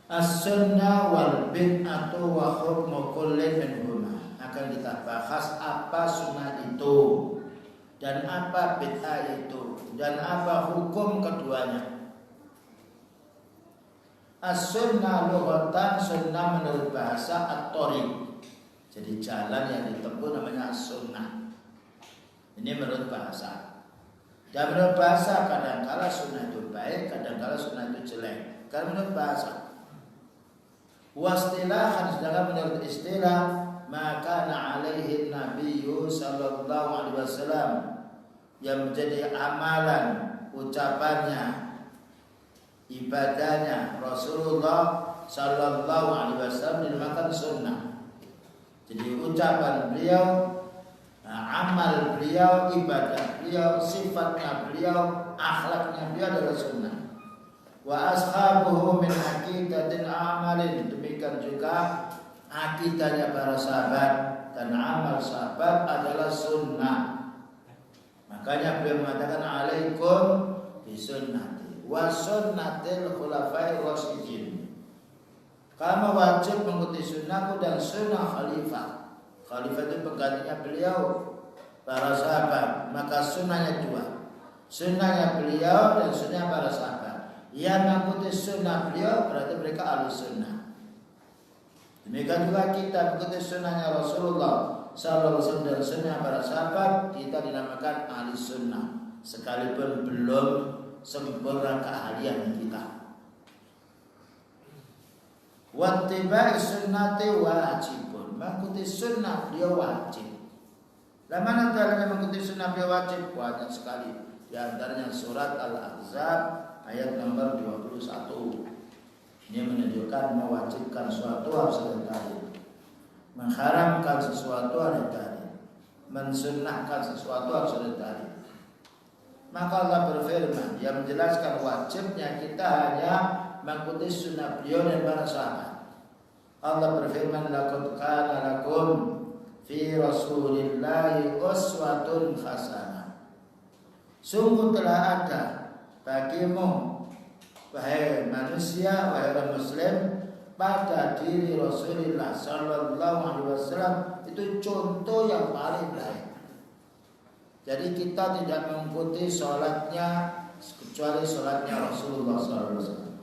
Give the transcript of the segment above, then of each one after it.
As-sunnah wal bid'atu wa hukmu kullin minhuma. Akan kita bahas apa sunnah itu dan apa bid'ah itu dan apa hukum keduanya. As-sunnah lughatan, sunnah menurut bahasa at-thariq. Jadi jalan yang ditempuh namanya as-sunnah. Ini menurut bahasa. Dan menurut bahasa kadang-kala sunnah itu baik, kadang-kala sunnah itu jelek. Karena menurut bahasa. Wastilahan, sedangkan menurut istilah, maka alaihi nabiyyu sallallahu alaihi wasallam, yang menjadi amalan, ucapannya, ibadahnya Rasulullah sallallahu alaihi wasallam dinamakan sunnah. Jadi ucapan beliau, amal beliau, ibadah beliau, sifatnya beliau, akhlaknya beliau adalah sunnah. Wa ashabuhu min aqidatin amalin, demikian juga akidahnya para sahabat dan amal sahabat adalah sunnah. Makanya beliau mengatakan alaikum bisunnati wa sunnatil khulafai rasyidin. Kamu wajib mengikuti sunnahku dan sunnah khalifah. Khalifah itu penggantinya beliau, para sahabat. Maka sunnahnya dua, sunnahnya beliau dan sunnah para sahabat. Yang mengikuti sunnah beliau berarti mereka ahli sunnah. Demikian juga kita mengikuti sunnahnya Rasulullah sallallahu alaihi wasallam dan sunnah para sahabat, kita dinamakan ahli sunnah sekalipun belum sempurna keahlian kita. Wattiba'i sunnati wajibun, mengikuti sunnah beliau wajib. Dan mana caranya mengikuti sunnah beliau wajib? Banyak sekali. Di antaranya surat Al-Ahzab ayat nomor 21. Ini menunjukkan mewajibkan suatu harus ada dalil, mengharamkan sesuatu ada dalil, mensunnahkan sesuatu harus ada dalil. Maka Allah berfirman yang menjelaskan wajibnya kita hanya mengikuti sunnah beliau dan para sahabat. Allah berfirman, laqad kana lakum fi rasulillahi uswatun hasanah. Sungguh telah ada bagimu, wahai manusia, wahai orang muslim, pada diri Rasulullah sallallahu alaihi wasallam itu contoh yang paling baik. Jadi kita tidak mengikuti sholatnya kecuali sholatnya Rasulullah sallallahu alaihi wasallam.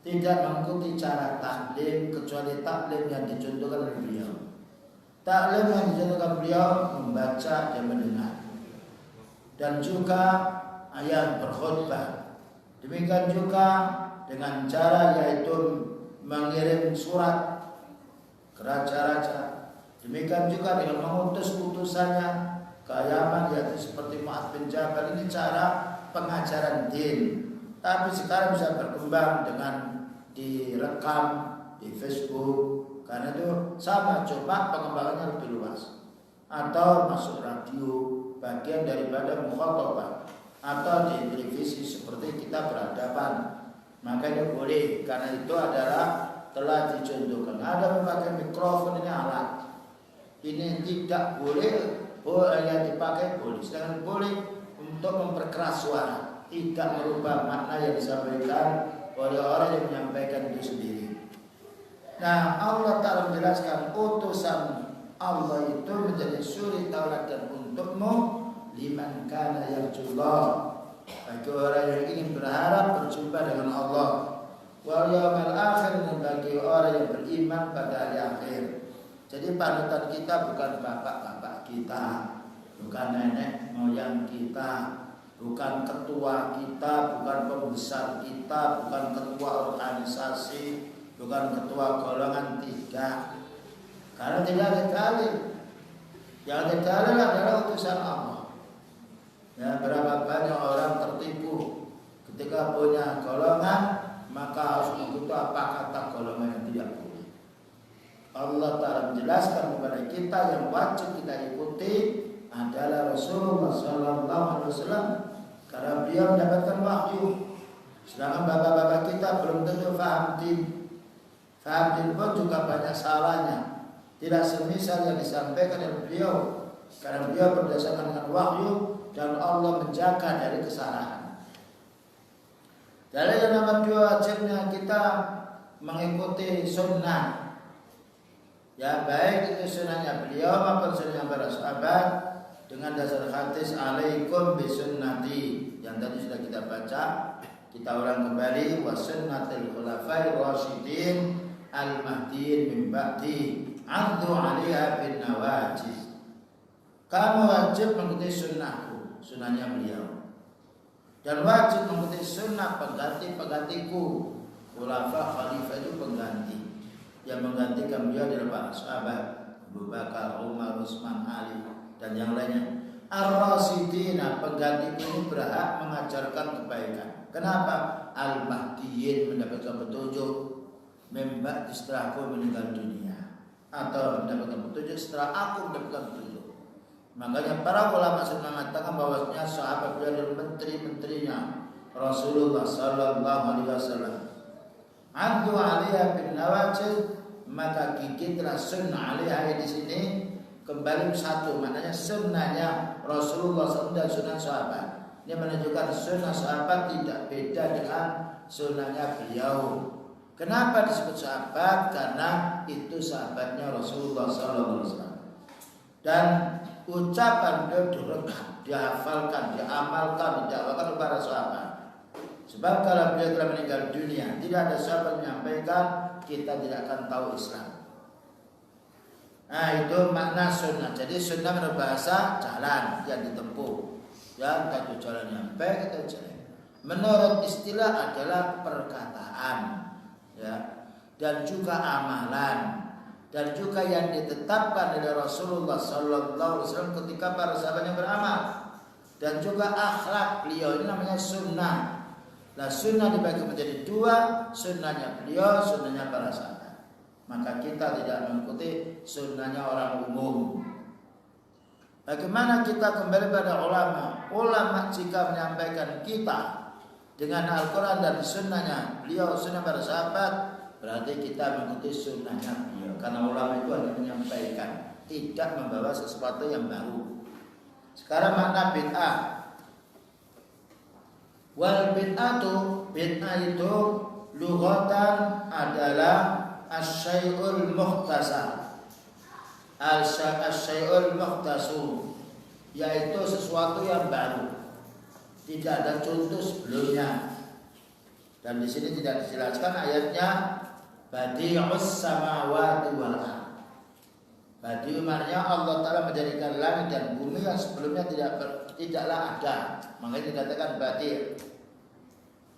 Tidak mengikuti cara taklim kecuali taklim yang dicontohkan oleh beliau. Taklim yang dicontohkan beliau membaca dan mendengar, dan juga ayat berkhutbah. Demikian juga dengan cara yaitu mengirim surat ke raja-raja. Demikian juga dengan mengutus utusannya ke Yaman, yaitu seperti Mu'adz bin Jabal. Ini cara pengajaran din. Tapi sekarang bisa berkembang dengan direkam di Facebook. Karena itu sama, coba pengembangannya lebih luas. Atau masuk radio, bagian daripada mukhatabah, atau di televisi seperti kita berhadapan. Maka ini boleh, karena itu adalah telah dicontohkan. Ada memakai mikrofon, ini alat. Ini tidak boleh, yang dipakai boleh. Sedangkan boleh untuk memperkeras suara, tidak merubah makna yang disampaikan oleh orang yang menyampaikan itu sendiri. Nah, Allah Ta'ala menjelaskan utusan Allah itu menjadi suri tauladan untukmu, liman kana yarjullah, bagi orang yang ingin berharap berjumpa dengan Allah, wal yaumil akhir, dan bagi orang yang beriman pada hari akhir. Jadi panutan kita bukan bapak-bapak kita, bukan nenek moyang kita, bukan ketua kita, bukan pembesar kita, bukan ketua organisasi, bukan ketua golongan tiga. Karena tidak ada dalil. Yang ada dalil adalah utusan Allah. Ya, berapa banyak orang tertipu ketika punya golongan, maka harus mengikuti apa kata golongan yang tidak boleh. Allah Ta'ala menjelaskan kepada kita yang wajib kita ikuti adalah Rasulullah Sallallahu Alaihi Wasallam, karena beliau mendapatkan wahyu. Sedangkan bapak-bapak kita belum tentu faham din. Faham din pun juga banyak salahnya, tidak semisal yang disampaikan oleh beliau, karena beliau berdasarkan dengan wahyu dan Allah menjaga dari kesalahan. Dari yang nomor dua, wajibnya kita mengikuti sunnah, ya baik itu sunnahnya beliau maupun sunnahnya para sahabat, dengan dasar hadis alaikum bisunnati yang tadi sudah kita baca. Kita ulang kembali, wa sunnatil khulafai rasyidin al-mahdiyyin min ba'di addu 'alaiha bin nawajiz. Kamu wajib mengikuti sunnahku, sunnahnya beliau, dan wajib mengikuti sunnah pengganti-penggantiku. Khulafa, khalifah itu pengganti, yang menggantikan beliau adalah para sahabat Abu Bakar, Umar, Utsman, Ali dan yang lainnya. Ar-rasyidina, pengganti ini berhak mengajarkan kebaikan. Kenapa? Al-mahdiyyin, mendapatkan petunjuk membak setelah aku meninggal dunia, atau mendapatkan petunjuk setelah aku mendapatkan petunjuk. Makanya para ulama sudah mengatakan bahwasanya sahabat beliau adalah menteri-menterinya Rasulullah sallallahu alaihi wasallam. Addu 'alaiha bin nawajid, maka gigitlah sunnah 'alaiha di sini kembali satu, maknanya sunnahnya Rasulullah SAW dan sunnah sahabat. Ini menunjukkan sunnah sahabat tidak beda dengan sunnahnya beliau. Kenapa disebut sahabat? Karena itu sahabatnya Rasulullah SAW. Dan ucapan beliau direkam, dihafalkan, diamalkan, didakwakan oleh para sahabat. Sebab kalau beliau telah meninggal dunia, tidak ada sahabat menyampaikan, kita tidak akan tahu Islam. Nah, itu makna sunnah. Jadi sunnah menurut bahasa jalan yang ditempuh, ya, entah itu jalan yang baik atau jalan. Menurut istilah adalah perkataan, ya, dan juga amalan, dan juga yang ditetapkan oleh Rasulullah SAW ketika para sahabatnya beramal, dan juga akhlak beliau. Ini namanya sunnah. Nah, sunnah dibagi menjadi dua, sunnahnya beliau, sunnahnya para sahabat. Maka kita tidak mengikuti sunnahnya orang umum. Bagaimana kita kembali pada ulama? Ulama jika menyampaikan kita dengan Al-Quran dan sunnahnya beliau, sunnah para sahabat, berarti kita mengikuti sunnahnya beliau. Karena ulama itu hanya menyampaikan, tidak membawa sesuatu yang baru. Sekarang makna bid'ah. Wal bid'atu, bid'ah itu lughatan adalah asyai'ul muhtasar. Asyai'ul muhtasu, yaitu sesuatu yang baru, tidak ada contoh sebelumnya. Dan di sini tidak dijelaskan ayatnya badi'us samawati wal ardh. Badi' maknanya Allah Ta'ala menjadikan langit dan bumi yang sebelumnya tidaklah ada. Makanya dikatakan badi'.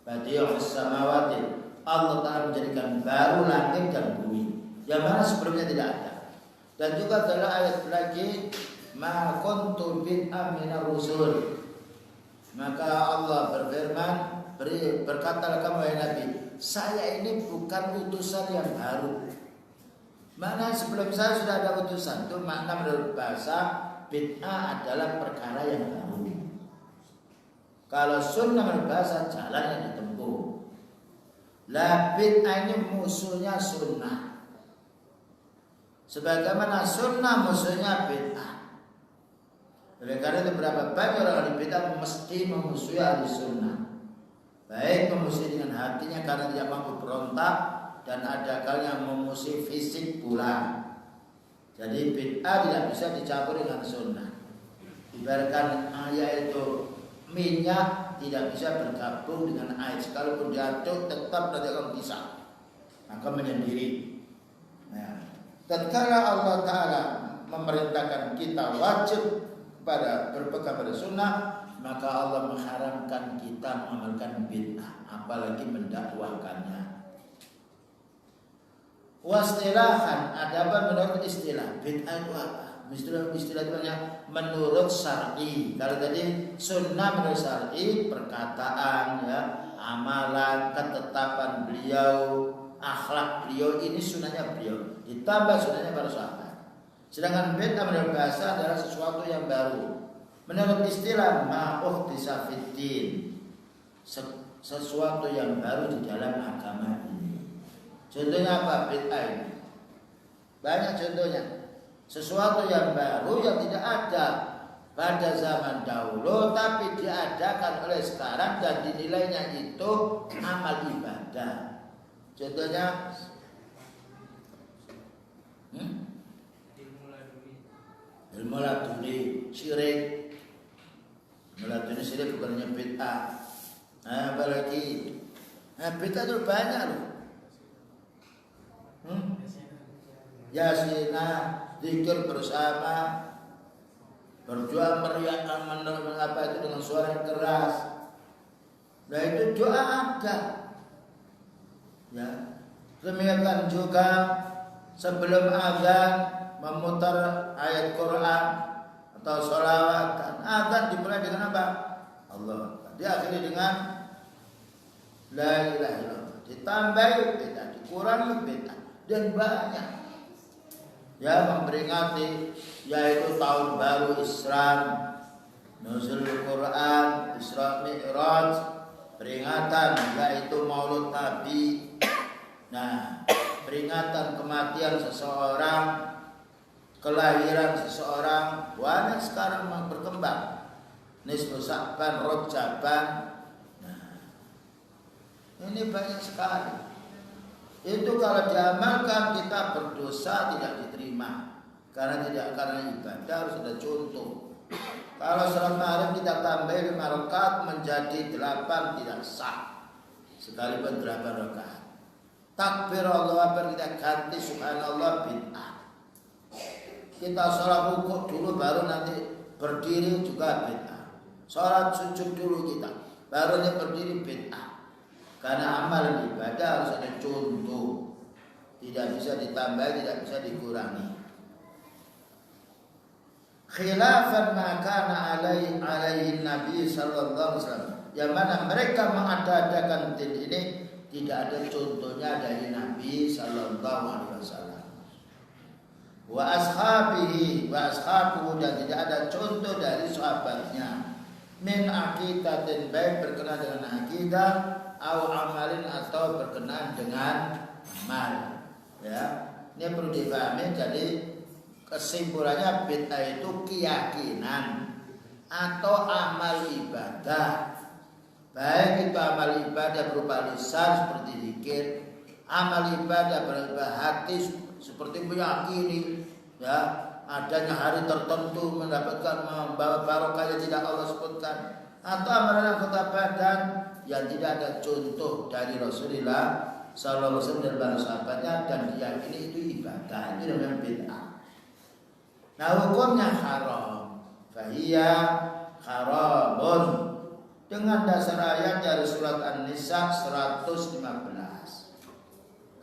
Badi'us samawati, Allah Ta'ala menjadikan baru langit dan bumi yang mana sebelumnya tidak ada. Dan juga dalam ayat lagi, ma kuntu bid'an minar rusul, maka Allah berfirman, berkatalah kamu wahai Nabi, saya ini bukan utusan yang baru. Mana sebelum saya sudah ada utusan. Itu makna menurut bahasa bid'ah adalah perkara yang baru. Kalau sunnah menurut bahasa jalan yang ditempuh. La bid'ah ini musuhnya sunnah. Sebagaimana sunnah musuhnya bid'ah. Oleh karena itu berapa banyak orang ahli bid'ah mesti memusuhi ahli sunnah. Baik memusuhi dengan hatinya karena tidak mampu berontak, dan ada kalanya memusuhi fisik pula. Jadi bid'ah tidak bisa dicampur dengan sunnah. Ibaratkan ayat itu minyak tidak bisa bergabung dengan air, sekalipun diaduk tetap nanti akan bisa, maka menyendiri. Nah, tatkala Allah Ta'ala memerintahkan kita wajib pada berpegang pada sunnah, maka Allah mengharamkan kita mengamalkan bid'ah, apalagi mendakwakannya. Wastilahan, adapun menurut istilah bid'ah itu apa? Istilah itu banyak menurut syar'i. Kalau tadi sunnah menurut syar'i, perkataan, ya, amalan, ketetapan beliau, akhlak beliau, ini sunnahnya beliau, ditambah sunnahnya para sahabat. Sedangkan bid'ah menurut bahasa adalah sesuatu yang baru. Menurut istilah ma'uhdisa fiddin, sesuatu yang baru di dalam agama ini. Contohnya apa bid'ah ini? Banyak contohnya. Sesuatu yang baru yang tidak ada pada zaman dahulu, tapi diadakan oleh sekarang dan dinilainya itu amal ibadah. Contohnya ilmu laduni syirik. Ilmu laduni syirik bukannya bid'ah. Apalagi bid'ah itu banyak loh. Yasinah, zikir bersama, berjuang meriakan apa itu dengan suara yang keras. Nah itu doa ada. Ya, demikian juga sebelum azan memutar ayat Quran atau sholawat. Azan dimulai dengan apa? Allah. Diakhiri dengan la ilaha illallah. Ditambahi bid'ah, dikurangi bid'ah dan banyak. Ya memperingati yaitu tahun baru Islam, nuzul Quran, Isra Mi'raj, peringatan yaitu Maulud Nabi. Nah, peringatan kematian seseorang, kelahiran seseorang, banyak sekarang berkembang. Nisfu Sya'ban, Rajaban. Nah, ini banyak sekali. Itu kalau diamalkan kita berdosa tidak diterima. Karena ibadah harus ada contoh. Kalau salat maghrib kita tambah 5 rakaat menjadi 8 tidak sah. Sekalipun 8 rakaat. Takbir Allahu Akbar kita ganti subhanallah bid'ah. Kita sholat rukuk dulu baru nanti berdiri juga bid'ah. Sholat sujud dulu kita baru nanti berdiri bid'ah. Karena amal ibadah harus ada contoh. Tidak bisa ditambah, tidak bisa dikurangi. Khilafan ma kana alaihi Nabi sallallahu alaihi wasallam. Yang mana mereka mengada-adakan din ini tidak ada contohnya dari Nabi sallallahu alaihi wasallam. Wa ashabihi wa ashabuhu, dan tidak ada contoh dari sahabatnya. Min aqidatin, baik berkenaan dengan akidah atau amalin atau berkenaan dengan amal. Ya, ini perlu dipahami. Jadi kesimpulannya bid'ah itu keyakinan atau amal ibadah. Baik itu amal ibadah berupa lisan seperti zikir, amal ibadah berupa hati seperti meyakini ya adanya hari tertentu mendapatkan membawa barokah yang tidak Allah sebutkan, atau amalan anggota badan yang tidak ada contoh dari Rasulullah sallallahu alaihi wasallam dan para sahabatnya dan diyakini itu ibadah. Ini namanya bid'ah. Nah hukumnya haram, fahiya haramun, dengan dasar ayat dari surat An-Nisa 115.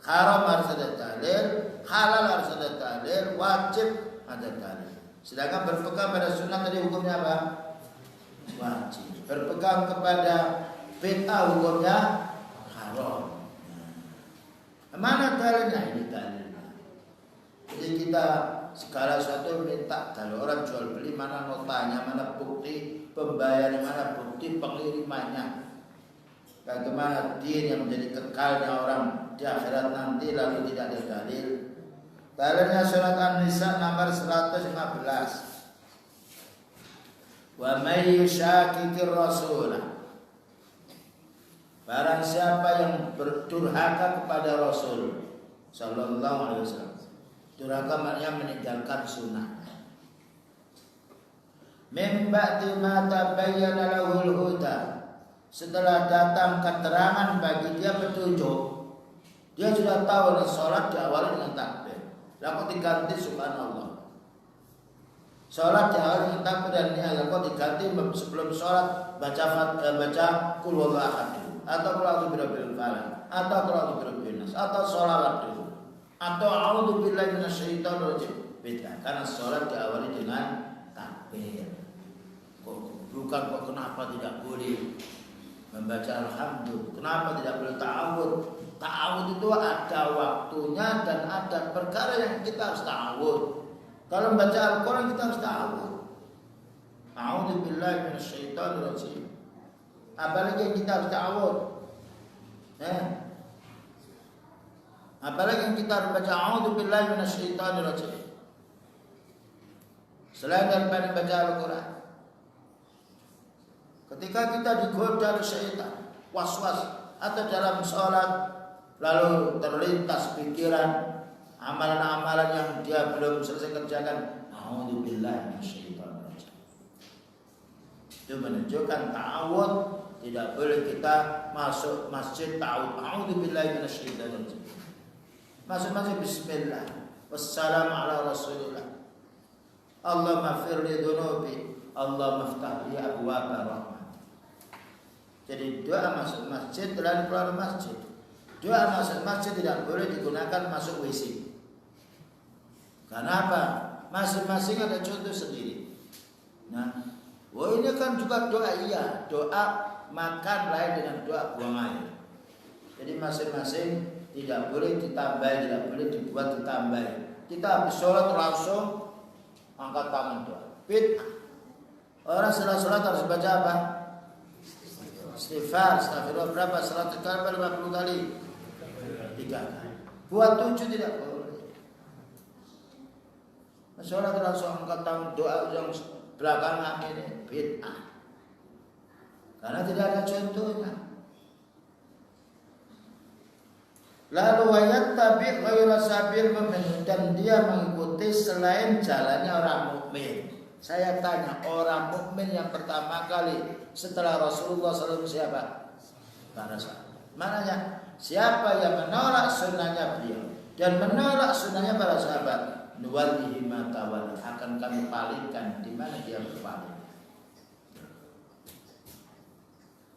Haram harus ada dalil, halal harus ada dalil, wajib ada dalil. Sedangkan berpegang pada sunnah tadi hukumnya apa? Wajib. Berpegang kepada bid'ah hukumnya haram. Mana dalilnya? Ini dalilnya. Jadi kita segala sesuatu minta dalil. Orang jual beli mana notanya, mana bukti pembayaran, mana bukti pengirimannya. Bagaimana din yang menjadi kekalnya orang di akhirat nanti lalu tidak ada dalil. Dalilnya surat An-Nisa nomor 115. Wa may yushaqiqir rasulah, barang siapa yang berdurhaka kepada Rasul sallallahu alaihi wasallam. Durhaka maknanya meninggalkan sunnah. Min ba'di ma tabayyana lahul huda, setelah datang keterangan bagi dia petunjuk. Dia sudah tahu sholat diawali dengan takbir, lalu diganti subhanallah. Sholat diawali dengan takbir dan niat, lalu diganti sebelum sholat baca qul huwallahu ahad atau qul a'udzu birabbil falaq atau qul a'udzu birabbin nas atau sholawat dulu atau a'udzu billahi minasyaitonir rajim. Beda, karena sholat diawali dengan takbir. Bukan kok kenapa tidak boleh membaca alhamdulillah, kenapa tidak boleh ta'awud? Ta'awud itu ada waktunya dan ada perkara yang kita harus ta'awud. Kalau membaca Al-Quran kita harus ta'awud. A'udzu billahi minasyaitonir rajim. Apalagi yang kita harus ta'awud? Apalagi yang kita harus baca a'udzu billahi minasyaitonir rajim. Selain daripada baca Al-Quran. Ketika kita digoda oleh syaitan, waswas atau dalam sholat lalu terlintas pikiran amalan-amalan yang dia belum selesai kerjakan, a'udzubillahi minasyaitonir rajim. Itu menunjukkan ta'awud, tidak boleh kita masuk masjid ta'awud, a'udzubillahi minasyaitonir rajim. Masuk masjid bismillah, wassalamu ala rasulillah, Allahumma firli dhunubi, Allahumma ftah li abwaaba rahmat. Jadi doa masuk masjid dan keluar masjid. Doa masuk masjid tidak boleh digunakan masuk WC. Kenapa? Masing-masing ada contoh sendiri. Nah, ini kan juga doa, iya, doa makan lain dengan doa buang air. Jadi masing-masing tidak boleh ditambah, tidak boleh dibuat ditambah. Kita habis sholat langsung angkat tangan doa. Bid'ah. Orang setelah sholat harus baca apa? Istighfar, astagfirullah berapa? 100 kali, 50 kali? 3 kali. Buat 7 tidak boleh. Sholat langsung angkat tangan doa yang belakangan ini bid'ah. Karena tidak ada contohnya. Lalu wayattabi ghayra sabil mu'min, dan dia mengikuti selain jalannya orang mukmin. Saya tanya, orang mukmin yang pertama kali setelah Rasulullah SAW siapa? Para sahabat. Mananya? Siapa yang menolak sunnahnya beliau dan menolak sunnahnya para sahabat? Nuwallihi ma tawalla, akan kami palingkan di mana dia berpaling.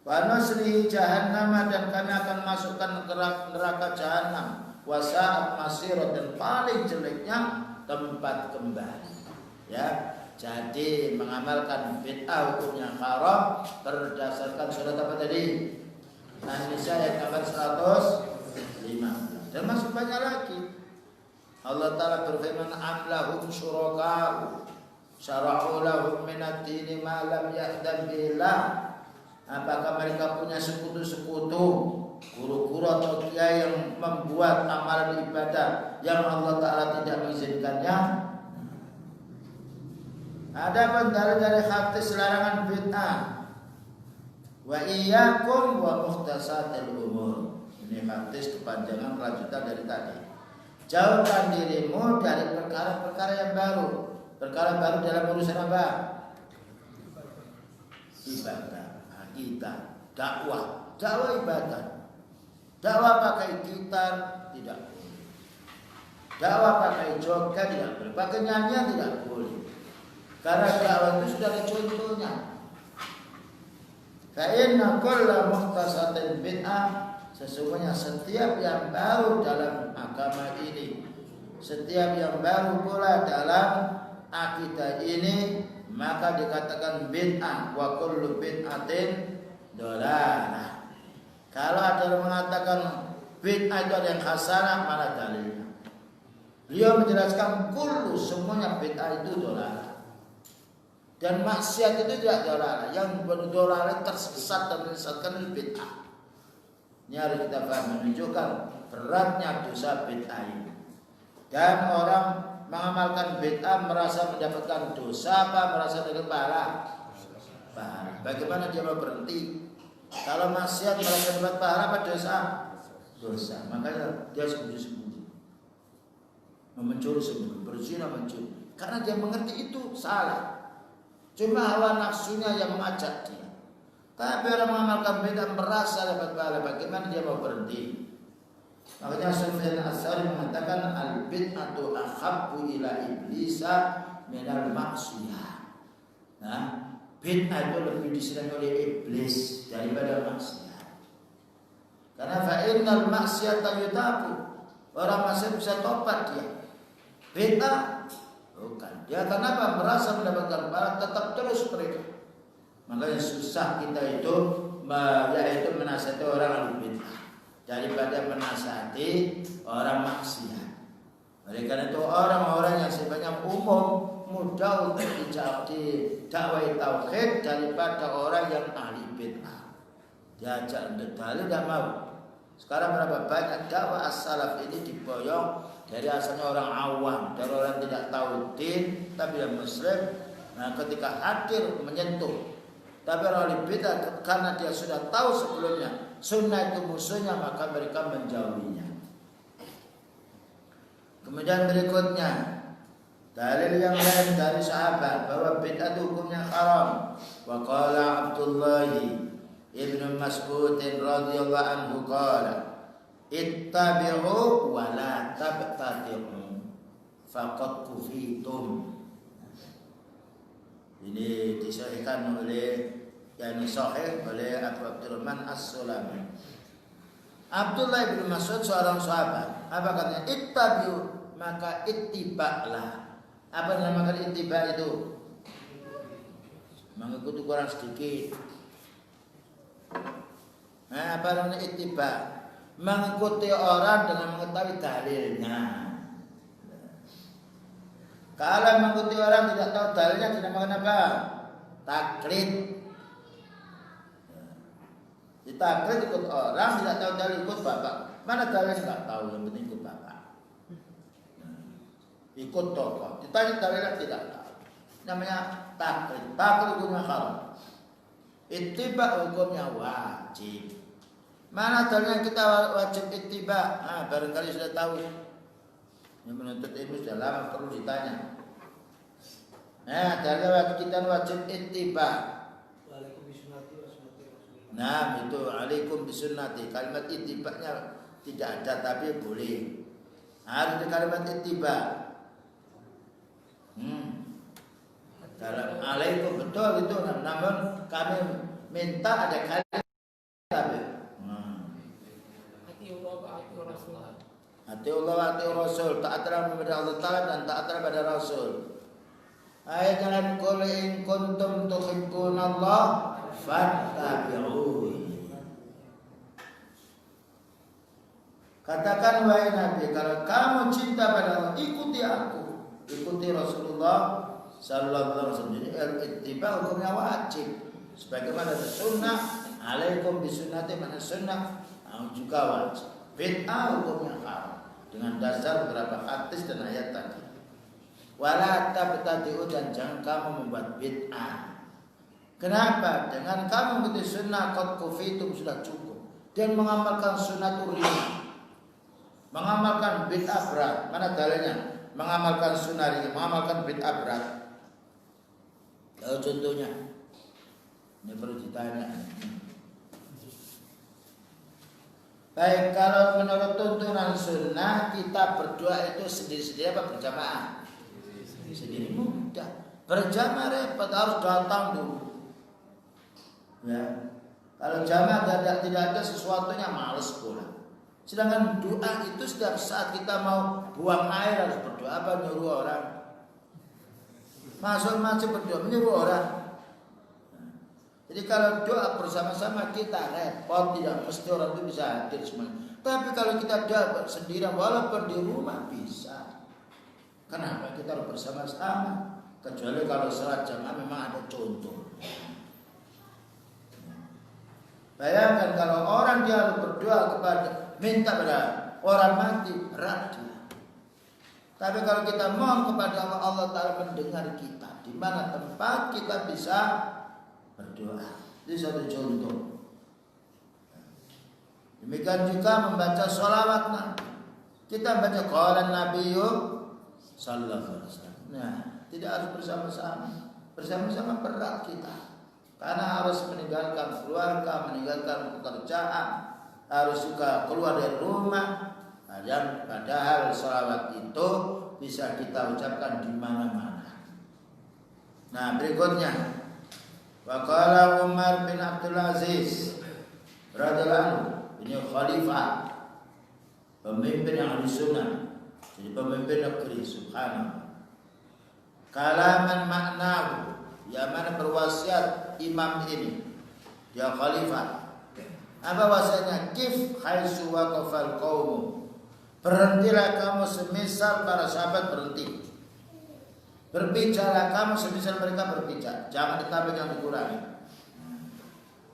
Wa nuslihi jahannam, dan kami akan masukkan neraka jahanam. Wa sa'at masirah, dan paling jeleknya tempat kembali. Ya, jadi mengamalkan bid'ah hukumnya haram berdasarkan surat apa tadi? An-Nisa ayat nomor 105. Dan masuk banyak lagi. Allah Ta'ala berfirman, am lahum syuraka'u syara'u lahum minad dini ma lam ya'dan billah. Apakah mereka punya sekutu-sekutu, guru-guru atau kiai yang membuat amalan ibadah yang Allah Ta'ala tidak mengizinkannya? Ada bandara dari hadis larangan bid'ah. Wa iyyakum wa muhdatsatil umur. Ini hadis kepanjangan kelanjutan dari tadi. Jauhkan dirimu dari perkara-perkara yang baru. Perkara baru dalam urusan apa? Ibadah, akidah, dakwah, dakwah ibadah. Dakwah pakai gitar tidak boleh. Dakwah pakai joget tidak boleh. Pakai nyanyian tidak boleh. Karena dakwah itu sudah ada contohnya. Fa inna kulla muhdatsatin bid'ah, sesungguhnya setiap yang baru dalam agama ini, setiap yang baru pula dalam akidah ini, maka dikatakan bid'ah. Wa kullu bid'atin dolalah. Kalau ada yang mengatakan bid'ah itu ada yang hasanah, mana dalilnya? Beliau menjelaskan kullu, semuanya bid'ah itu dolalah. Dan maksiat itu tidak dolalah. Yang berdolalah tersesat dan menyesatkan bid'ah. Ini harus kita paham, menunjukkan beratnya dosa bid'ah ini. Dan orang mengamalkan bid'ah merasa mendapatkan dosa apa? Merasa dapat pahala? Pahala. Bagaimana dia mau berhenti? Kalau maksiat merasa dapat pahala apa dosa? Dosa. Makanya dia sembunyi-sembunyi, mencuri sembunyi, berzina mencuri. Karena dia mengerti itu salah. Cuma hawa nafsunya yang mengajak dia. Tapi orang mengamalkan bid'ah merasa dapat pahala, bagaimana dia mau berhenti? Makanya Sufyan Ats-Tsauri mengatakan al-bid'atu akhabbu ila iblisa minal maksiyah. Nah, bid'ah itu lebih disenangi oleh iblis daripada maksiat. Karena fa innal maksiyata yutabu. Orang maksiat bisa tobat dia. Bid'ah bukan. Dia kenapa merasa mendapatkan pahala tetap terus mereka. Makanya susah kita itu yaitu menasihati orang ahli bid'ah daripada menasihati orang maksiat. Oleh karena itu orang-orang yang sifatnya umum mudah untuk didakwai tauhid daripada orang yang ahli bid'ah. Diajak untuk dalil tidak mau. Sekarang berapa banyak dakwah as-salaf ini diboyong dari asalnya orang awam, dari orang tidak tahu din tapi yang muslim. Nah, ketika hadir menyentuh. Tapi orang ahli bid'ah karena dia sudah tahu sebelumnya sunnah itu musuhnya, maka mereka menjauhinya. Kemudian berikutnya, dalil yang lain dari sahabat bahwa bid'ah hukumnya haram. Wa qala Abdullah ibn Mas'ud radhiyallahu anhu qala ittabi'u wa la tabtadi'u faqad kufitum. Ini disahihkan oleh sahih oleh Abu Abdurrahman As-Sulami. Abdullah bin Mas'ud seorang sahabat. Apa katanya? Ittabi'u, maka ittiba'lah. Apa dinamakan ittiba' itu? Mengikuti Quran sedikit. Nah, apa namanya ittiba'? Mengikuti orang dengan mengetahui dalilnya. Kalau mengikuti orang tidak tahu dalilnya dinamakan apa? Taklid. Ditaklid ikut orang tidak tahu dalil, ikut bapak. Mana dalilnya nggak tahu, yang penting ikut bapak. Ikut tokoh. Ditanya dalilnya tidak tahu. Namanya taklid. Taklid hukumnya haram. Ittiba hukumnya wajib. Mana dalilnya kita wajib ittiba? Nah, barangkali sudah tahu. Yang menuntut ilmu sudah lama perlu ditanya. Nah, dalil kita wajib ittiba. Nah, itu alaikum bisunnati. Kalimat ittiba'nya tidak ada tapi boleh. Ada kalimat ittiba. Dalam alaikum betul itu, namun kami minta ada kalimat tapi. Ati Allah wa ati Rasul, taatlah kepada Allah Ta'ala dan taatlah pada Rasul. Ayat dalam qul in kuntum tuhibbunallah fattabi'uni. Katakan wahai Nabi, kalau kamu cinta pada Allah, ikuti aku, ikuti Rasulullah sallallahu alaihi wasallam. Ittiba hukumnya wajib. Sebagaimana sunnah, alaikum bisunnati, mana sunnah juga wajib. Bid'ah hukumnya haram dengan dasar beberapa hadis dan ayat tadi. Wala tabtadi'u, dan jangan kamu membuat bid'ah. Kenapa? Dengan kamu mengikuti sunnah qad kufitum, sudah cukup. Dan mengamalkan sunnah itu ringan. Mengamalkan bid'ah berat. Mana dalilnya? Mengamalkan sunnah ringan, mengamalkan bid'ah berat. Kalau contohnya, ini perlu ditanya. Baik, kalau menurut tuntunan sunnah kita berdoa itu sendiri-sendiri apa berjamaah? Sendiri mudah. Berjamaah repot, harus datang dulu. Ya, kalau jamaah tidak ada sesuatunya, males pulang. Sedangkan doa itu setiap saat kita mau buang air harus berdoa. Apa nyuruh orang? Masuk masjid berdoa, menyuruh orang. Jadi kalau doa bersama-sama kita repot, tidak mesti orang itu bisa hadir semuanya. Tapi kalau kita doa sendirian walaupun di rumah bisa. Kenapa kita harus bersama-sama? Kecuali kalau salat jamaah memang ada contoh. Bayangkan kalau orang dia harus berdoa minta pada orang mati, berat dia. Tapi kalau kita mohon kepada Allah, Allah Ta'ala mendengar kita. Di mana tempat kita bisa berdoa. Ini satu contoh. Demikian juga membaca sholawat Nabi. Kita baca qala Nabiyyu sallallahu alaihi wasallam. Nah, tidak harus bersama-sama. Bersama-sama berat kita. Karena harus meninggalkan keluarga, meninggalkan pekerjaan, harus juga keluar dari rumah. Dan padahal sholawat itu bisa kita ucapkan di mana-mana. Nah, berikutnya wa qala Umar bin Abdul Aziz radhiyallahu anhu, ini khalifah, pemimpin yang ahli sunnah, jadi pemimpin negeri, subhanallah. Kalaman maknahu, yang mana berwasiat imam ini, dia khalifah. Apa wasiatnya? Kif haitsu waqafal qaum, berhentilah kamu semisal para sahabat berhenti. Berbicara kamu semisal mereka berbicara. Jangan ditambah, jangan dikurangi.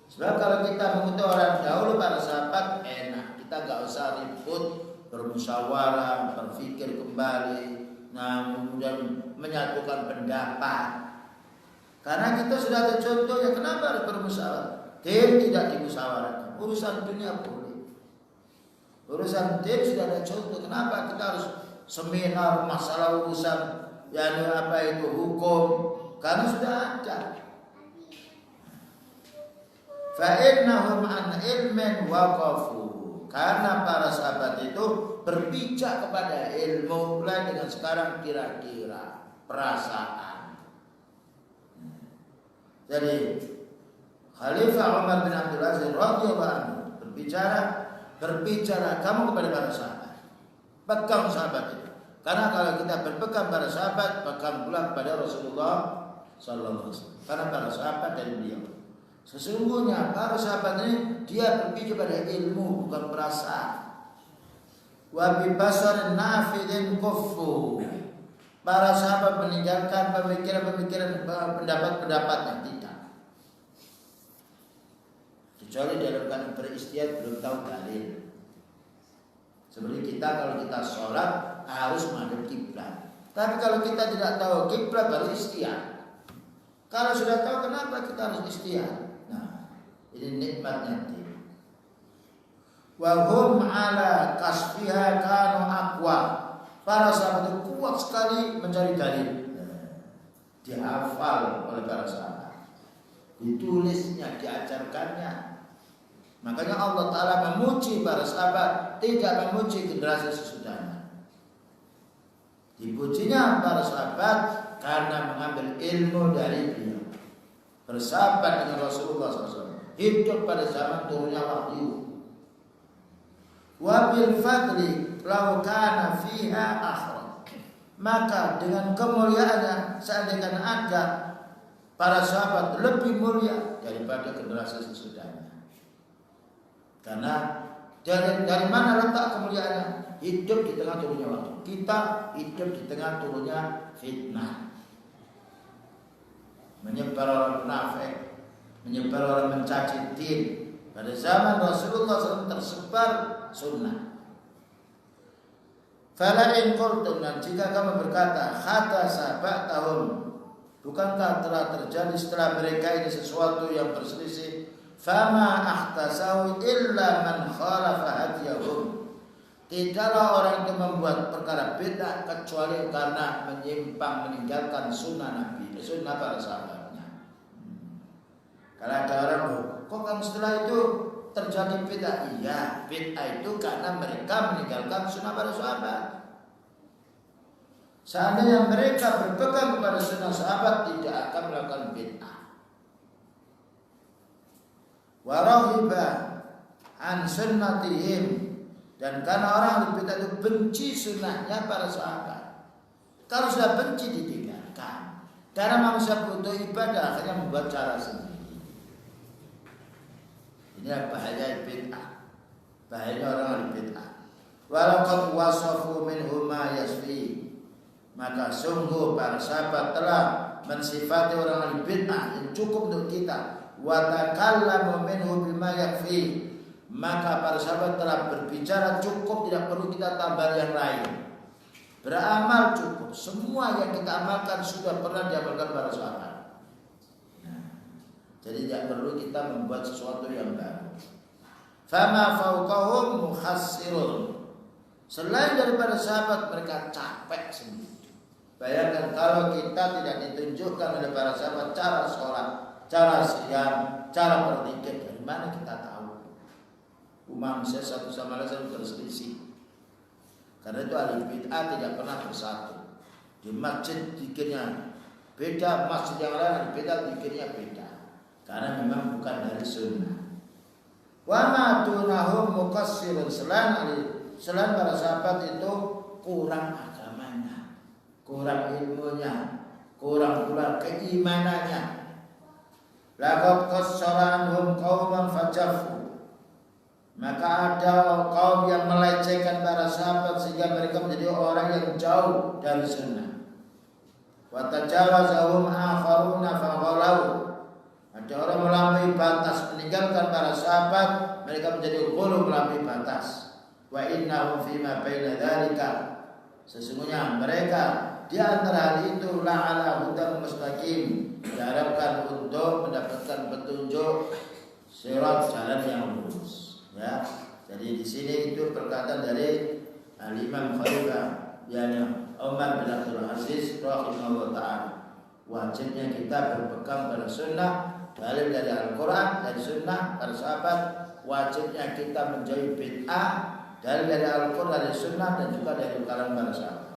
Sebab kalau kita mengikuti orang dahulu para sahabat enak, kita gak usah ribut, bermusyawarah, berpikir kembali, nah kemudian menyatukan pendapat. Karena kita sudah ada contohnya. Kenapa harus bermusyawarah? Tidak dimusyawarahkan. urusan dunia boleh. Urusan din sudah ada contoh. Kenapa kita harus seminar masalah urusan hukum? Karena sudah ada. Fa innahum an ilmin waqafu. Karena para sahabat itu berpijak kepada ilmu, mulai dengan sekarang kira-kira perasaan. Jadi Khalifah Umar bin Abdul Aziz radhiyallahu anhu berbicara kamu kepada para sahabat. Pegang sahabat itu. Karena kalau kita berpegang pada sahabat, pegang pula kepada Rasulullah sallallahu alaihi wasallam. Karena para sahabat dari beliau. Sesungguhnya para sahabat ini dia berbicara pada ilmu bukan perasaan. Wa bi basarin nafidin kuffu. Para sahabat meninggalkan pemikiran-pemikiran pendapat-pendapat yang tidak. Kecuali dalam keadaan beristihad belum tahu dalil. Seperti kita kalau kita sholat harus menghadap kiblat. Tapi kalau kita tidak tahu kiblat baru istihad. Kalau sudah tahu kenapa kita harus istihad? Nah, ini nikmatnya dia. Wa hum ala kasfiha kanu aqwa. Para sahabat itu kuat sekali mencari dalil. Dihafal oleh para sahabat. Ditulisnya, diajarkannya. Makanya Allah Ta'ala memuji para sahabat, tidak memuji generasi sesudahnya. Dipujinya para sahabat karena mengambil ilmu dari beliau. Bersahabat dengan Rasulullah SAW. Hidup pada zaman turunnya wahyu. Wabil fadli lau kana fiha akhir. Maka dengan kemuliaannya seandainya ada para sahabat lebih mulia daripada generasi sesudahnya. Karena dari mana letak kemuliaannya? Hidup di tengah turunnya waktu. Kita hidup di tengah turunnya fitnah. Menyebar orang munafik, menyebar orang mencaci din. Pada zaman Rasulullah SAW tersebar sunnah. Fala in qultum, dan jika kamu berkata hatta sahabat tahun, bukankah telah terjadi setelah mereka ini sesuatu yang berselisih? Fama ahtasahu illa man khalafa hadiyahum. Tidaklah orang itu membuat perkara bid'ah kecuali karena menyimpang meninggalkan sunnah Nabi, sunnah para sahabatnya. Kalau ada orang, kok kamu setelah itu terjadi bid'ah? Iya, bid'ah itu karena mereka meninggalkan sunnah para sahabat. Seandainya mereka berpegang kepada sunnah sahabat, tidak akan melakukan bid'ah. Warahiba an sunnatihim, dan karena orang bid'ah itu benci sunnahnya para sahabat. Kalau sudah benci ditinggalkan. Karena manusia butuh ibadah, akhirnya membuat cara sendiri. Ini bahaya bid'ah. Bahaya orang bid'ah. Walaqad wasafu minhum ma yasfi. Maka sungguh para sahabat telah mensifati orang bid'ah yang cukup untuk kita. Wa takallamu minhu bima yakfi. Maka para sahabat telah berbicara cukup, tidak perlu kita tambah yang lain. Beramal cukup, semua yang kita amalkan sudah pernah diamalkan para sahabat. Jadi tidak perlu kita membuat sesuatu yang baru. Fama fawqahum muhassirun. Selain daripada sahabat, mereka capek sendiri. Bayangkan kalau kita tidak ditunjukkan oleh para sahabat cara sholat, cara siam, cara berzikir, dari mana kita tahu? Manusia satu sama lain selalu berselisih. Karena itu ahli bid'ah tidak pernah bersatu. Di masjid zikirnya beda, masjid yang lain ahli bid'ah zikirnya beda. Karena memang bukan dari sunnah. Wa ma tunahum muqassirun. Selain para sahabat itu kurang agamanya, kurang ilmunya, kurang pula keimanannya. Laqad qassara anhum qauman fajafu. Maka ada kaum yang melecehkan para sahabat sehingga mereka menjadi orang yang jauh dari sunnah. Wa tajawazahum akharuna faghalau. Ada orang melampaui batas meninggalkan para sahabat, mereka menjadi ghulu melampaui batas. Wa innahum fima baina dzalika. Sesungguhnya mereka di antara hal itu la'ala hudan mustaqim, diharapkan untuk mendapatkan petunjuk sirat jalan yang lurus. Ya. Jadi di sini itu perkataan dari Al-Imam Khalifah yakni Umar bin Abdul Aziz rahimahullah ta'ala. Wajibnya kita berpegang pada sunnah, dalil dari Al-Quran dan sunnah para sahabat. Wajibnya kita menjauhi bid'ah, dalil dari Al-Quran dan sunnah dan juga dari kalangan para sahabat.